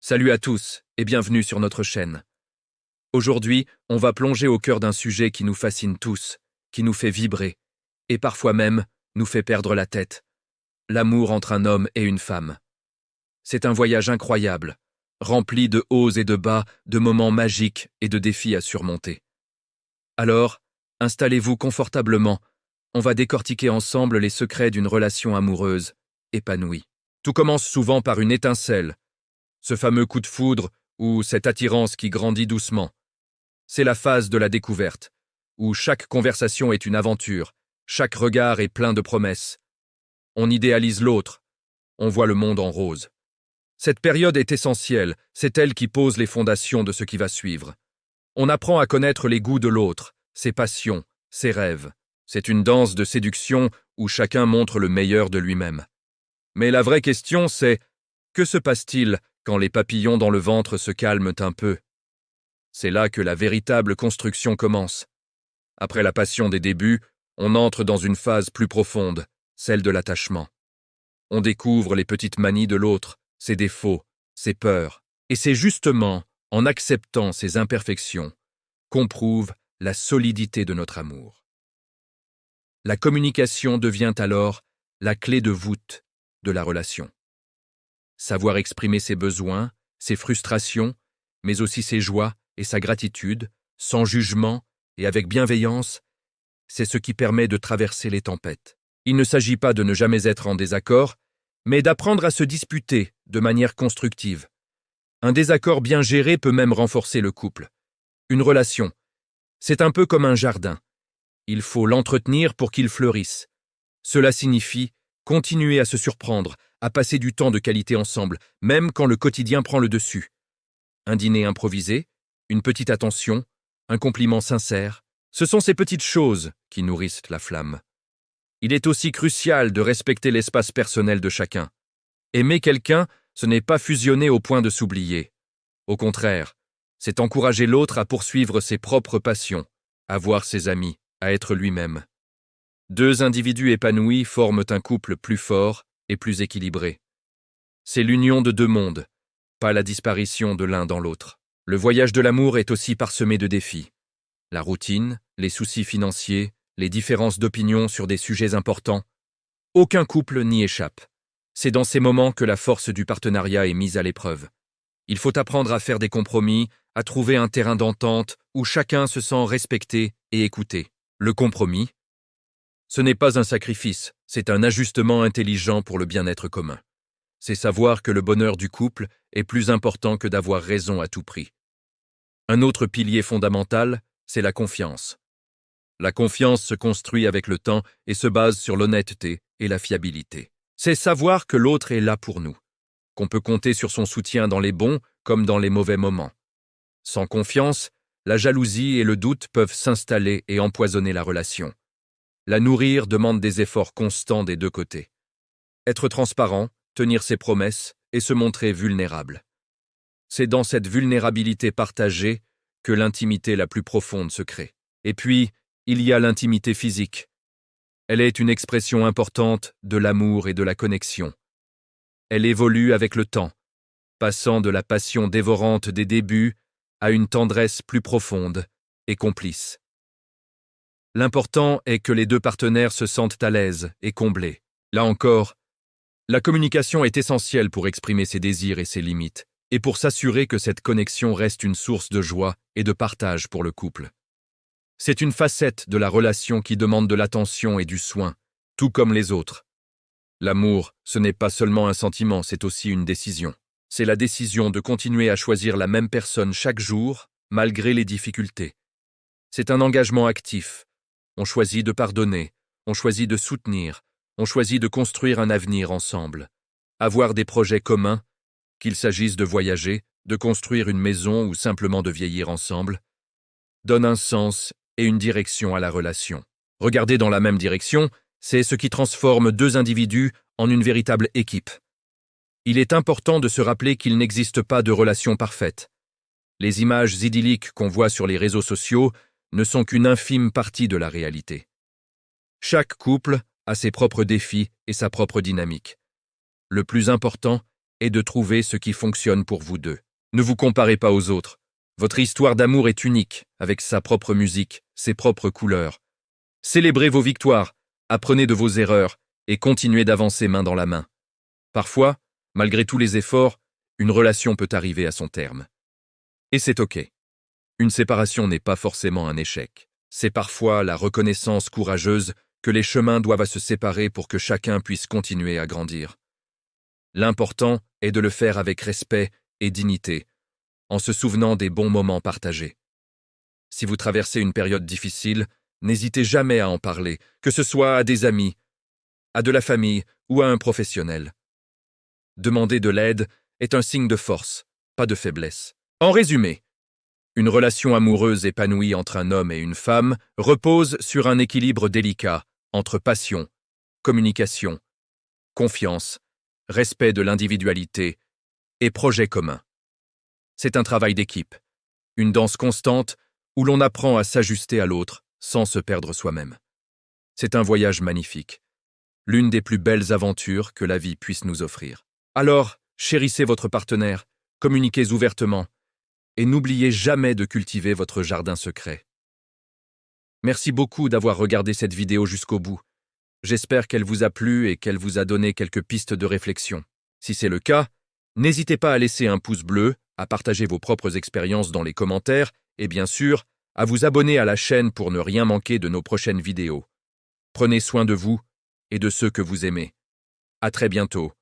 Salut à tous et bienvenue sur notre chaîne. Aujourd'hui, on va plonger au cœur d'un sujet qui nous fascine tous, qui nous fait vibrer, et parfois même nous fait perdre la tête. L'amour entre un homme et une femme. C'est un voyage incroyable, rempli de hauts et de bas, de moments magiques et de défis à surmonter. Alors, installez-vous confortablement, on va décortiquer ensemble les secrets d'une relation amoureuse, épanouie. Tout commence souvent par une étincelle, ce fameux coup de foudre ou cette attirance qui grandit doucement. C'est la phase de la découverte, où chaque conversation est une aventure, chaque regard est plein de promesses. On idéalise l'autre, on voit le monde en rose. Cette période est essentielle, c'est elle qui pose les fondations de ce qui va suivre. On apprend à connaître les goûts de l'autre, ses passions, ses rêves. C'est une danse de séduction où chacun montre le meilleur de lui-même. Mais la vraie question c'est, que se passe-t-il quand les papillons dans le ventre se calment un peu? C'est là que la véritable construction commence. Après la passion des débuts, on entre dans une phase plus profonde, celle de l'attachement. On découvre les petites manies de l'autre, ses défauts, ses peurs, et c'est justement en acceptant ces imperfections qu'on prouve la solidité de notre amour. La communication devient alors la clé de voûte de la relation. Savoir exprimer ses besoins, ses frustrations, mais aussi ses joies et sa gratitude, sans jugement et avec bienveillance, c'est ce qui permet de traverser les tempêtes. Il ne s'agit pas de ne jamais être en désaccord, mais d'apprendre à se disputer de manière constructive. Un désaccord bien géré peut même renforcer le couple. Une relation, c'est un peu comme un jardin. Il faut l'entretenir pour qu'il fleurisse. Cela signifie continuer à se surprendre, à passer du temps de qualité ensemble, même quand le quotidien prend le dessus. Un dîner improvisé, une petite attention, un compliment sincère, ce sont ces petites choses qui nourrissent la flamme. Il est aussi crucial de respecter l'espace personnel de chacun. Aimer quelqu'un, ce n'est pas fusionner au point de s'oublier. Au contraire, c'est encourager l'autre à poursuivre ses propres passions, à voir ses amis, à être lui-même. Deux individus épanouis forment un couple plus fort et plus équilibré. C'est l'union de deux mondes, pas la disparition de l'un dans l'autre. Le voyage de l'amour est aussi parsemé de défis. La routine, les soucis financiers, les différences d'opinion sur des sujets importants. Aucun couple n'y échappe. C'est dans ces moments que la force du partenariat est mise à l'épreuve. Il faut apprendre à faire des compromis, à trouver un terrain d'entente où chacun se sent respecté et écouté. Le compromis, ce n'est pas un sacrifice, c'est un ajustement intelligent pour le bien-être commun. C'est savoir que le bonheur du couple est plus important que d'avoir raison à tout prix. Un autre pilier fondamental, c'est la confiance. La confiance se construit avec le temps et se base sur l'honnêteté et la fiabilité. C'est savoir que l'autre est là pour nous, qu'on peut compter sur son soutien dans les bons comme dans les mauvais moments. Sans confiance, la jalousie et le doute peuvent s'installer et empoisonner la relation. La nourrir demande des efforts constants des deux côtés. Être transparent, tenir ses promesses et se montrer vulnérable. C'est dans cette vulnérabilité partagée que l'intimité la plus profonde se crée. Et puis, il y a l'intimité physique. Elle est une expression importante de l'amour et de la connexion. Elle évolue avec le temps, passant de la passion dévorante des débuts à une tendresse plus profonde et complice. L'important est que les deux partenaires se sentent à l'aise et comblés. Là encore, la communication est essentielle pour exprimer ses désirs et ses limites, et pour s'assurer que cette connexion reste une source de joie et de partage pour le couple. C'est une facette de la relation qui demande de l'attention et du soin, tout comme les autres. L'amour, ce n'est pas seulement un sentiment, c'est aussi une décision. C'est la décision de continuer à choisir la même personne chaque jour, malgré les difficultés. C'est un engagement actif. On choisit de pardonner, on choisit de soutenir, on choisit de construire un avenir ensemble. Avoir des projets communs, qu'il s'agisse de voyager, de construire une maison ou simplement de vieillir ensemble, donne un sens et une direction à la relation. Regarder dans la même direction, c'est ce qui transforme deux individus en une véritable équipe. Il est important de se rappeler qu'il n'existe pas de relation parfaite. Les images idylliques qu'on voit sur les réseaux sociaux ne sont qu'une infime partie de la réalité. Chaque couple a ses propres défis et sa propre dynamique. Le plus important est de trouver ce qui fonctionne pour vous deux. Ne vous comparez pas aux autres. Votre histoire d'amour est unique, avec sa propre musique, ses propres couleurs. Célébrez vos victoires, apprenez de vos erreurs et continuez d'avancer main dans la main. Parfois, malgré tous les efforts, une relation peut arriver à son terme. Et c'est OK. Une séparation n'est pas forcément un échec. C'est parfois la reconnaissance courageuse que les chemins doivent se séparer pour que chacun puisse continuer à grandir. L'important est de le faire avec respect et dignité, en se souvenant des bons moments partagés. Si vous traversez une période difficile, n'hésitez jamais à en parler, que ce soit à des amis, à de la famille ou à un professionnel. Demander de l'aide est un signe de force, pas de faiblesse. En résumé, une relation amoureuse épanouie entre un homme et une femme repose sur un équilibre délicat entre passion, communication, confiance, respect de l'individualité et projet commun. C'est un travail d'équipe, une danse constante où l'on apprend à s'ajuster à l'autre sans se perdre soi-même. C'est un voyage magnifique, l'une des plus belles aventures que la vie puisse nous offrir. Alors, chérissez votre partenaire, communiquez ouvertement et n'oubliez jamais de cultiver votre jardin secret. Merci beaucoup d'avoir regardé cette vidéo jusqu'au bout. J'espère qu'elle vous a plu et qu'elle vous a donné quelques pistes de réflexion. Si c'est le cas, n'hésitez pas à laisser un pouce bleu, à partager vos propres expériences dans les commentaires et bien sûr, à vous abonner à la chaîne pour ne rien manquer de nos prochaines vidéos. Prenez soin de vous et de ceux que vous aimez. À très bientôt.